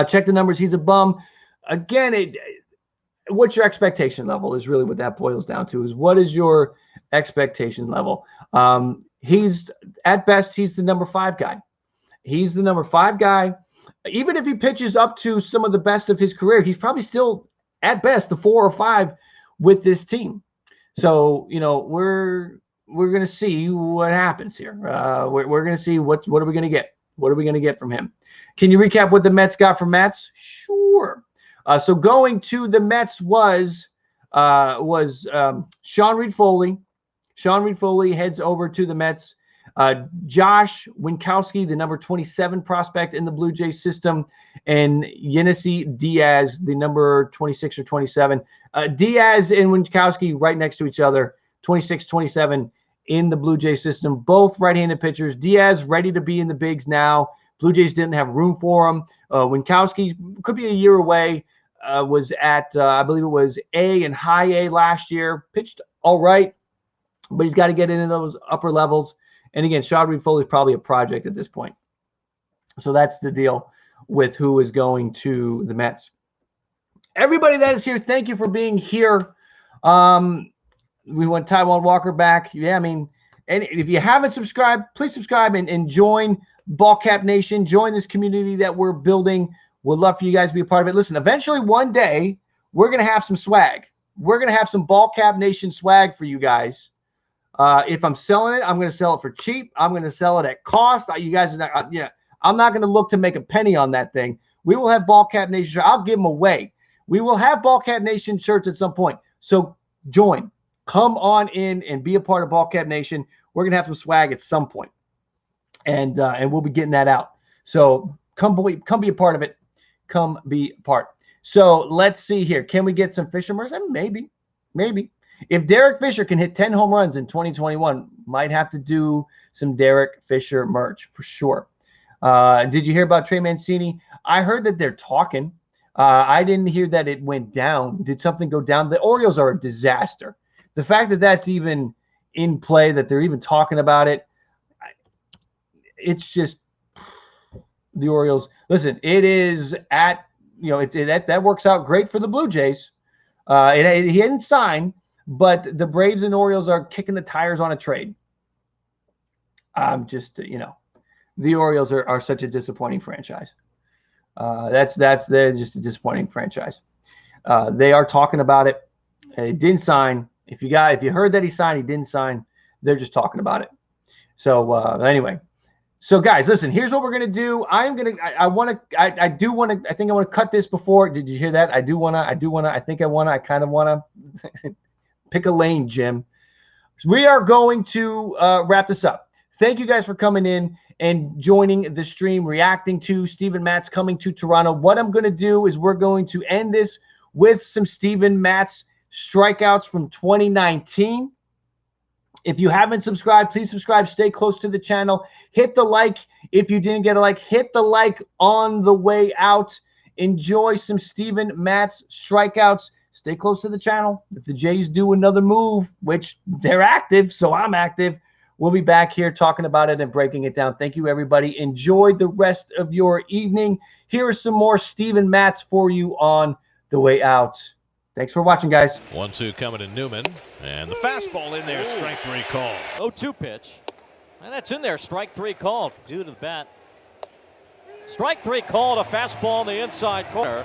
Check the numbers. He's a bum. Again, what's your expectation level is really what that boils down to, is what is your expectation level? He's at best, he's the number 5 guy. He's the number 5 guy. Even if he pitches up to some of the best of his career, he's probably still at best the 4 or 5 with this team. So, we're going to see what happens here. We're going to see what are we going to get? What are we going to get from him? Can you recap what the Mets got from Matz? Sure. So going to the Mets was Sean Reid-Foley. Sean Reid-Foley heads over to the Mets. Josh Winchowski, the number 27 prospect in the Blue Jays system, and Yenisi Diaz, the number 26 or 27. Diaz and Winchowski right next to each other, 26, 27 in the Blue Jays system. Both right-handed pitchers. Diaz ready to be in the bigs now. Blue Jays didn't have room for him. Winchowski could be a year away. Was at, I believe it was A and high A last year. Pitched all right, but he's got to get into those upper levels. And again, Sean Reid-Foley is probably a project at this point. So that's the deal with who is going to the Mets. Everybody that is here, thank you for being here. We want Taijuan Walker back. Yeah, and if you haven't subscribed, please subscribe and join Ballcap Nation. Join this community that we're building. We'd love for you guys to be a part of it. Listen, eventually one day, we're going to have some swag. We're going to have some Ballcap Nation swag for you guys. If I'm selling it, I'm going to sell it for cheap. I'm going to sell it at cost. You guys are not, I'm not going to look to make a penny on that thing. We will have Ballcap Nation shirts. I'll give them away. We will have Ballcap Nation shirts at some point. So join. Come on in and be a part of Ballcap Nation. We're going to have some swag at some point. And we'll be getting that out. So come be a part of it. Come be a part. So let's see here. Can we get some Fisher merch? Maybe. If Derek Fisher can hit 10 home runs in 2021, might have to do some Derek Fisher merch for sure. Did you hear about Trey Mancini? I heard that they're talking. I didn't hear that it went down. Did something go down? The Orioles are a disaster. The fact that that's even in play, that they're even talking about it, it's just the Orioles. Listen, it is at, that works out great for the Blue Jays. He didn't sign, but the Braves and Orioles are kicking the tires on a trade. I'm just, the Orioles are such a disappointing franchise. They're just a disappointing franchise. They are talking about it. He didn't sign. If you heard that he signed, he didn't sign. They're just talking about it. So anyway. So guys, listen, here's what we're going to do. I think I want to cut this before. Did you hear that? I kind of want to pick a lane, Jim. We are going to wrap this up. Thank you guys for coming in and joining the stream, reacting to Steven Matz coming to Toronto. What I'm going to do is we're going to end this with some Steven Matz strikeouts from 2019. If you haven't subscribed, please subscribe. Stay close to the channel. Hit the like if you didn't get a like. Hit the like on the way out. Enjoy some Steven Matz strikeouts. Stay close to the channel. If the Jays do another move, which they're active, so I'm active, we'll be back here talking about it and breaking it down. Thank you, everybody. Enjoy the rest of your evening. Here is some more Steven Matz for you on the way out. Thanks for watching, guys. 1-2 coming to Newman. And the fastball in there, strike 3 call. 0-2 pitch. And that's in there, strike 3 called due to the bat. Strike 3 called, a fastball in the inside corner.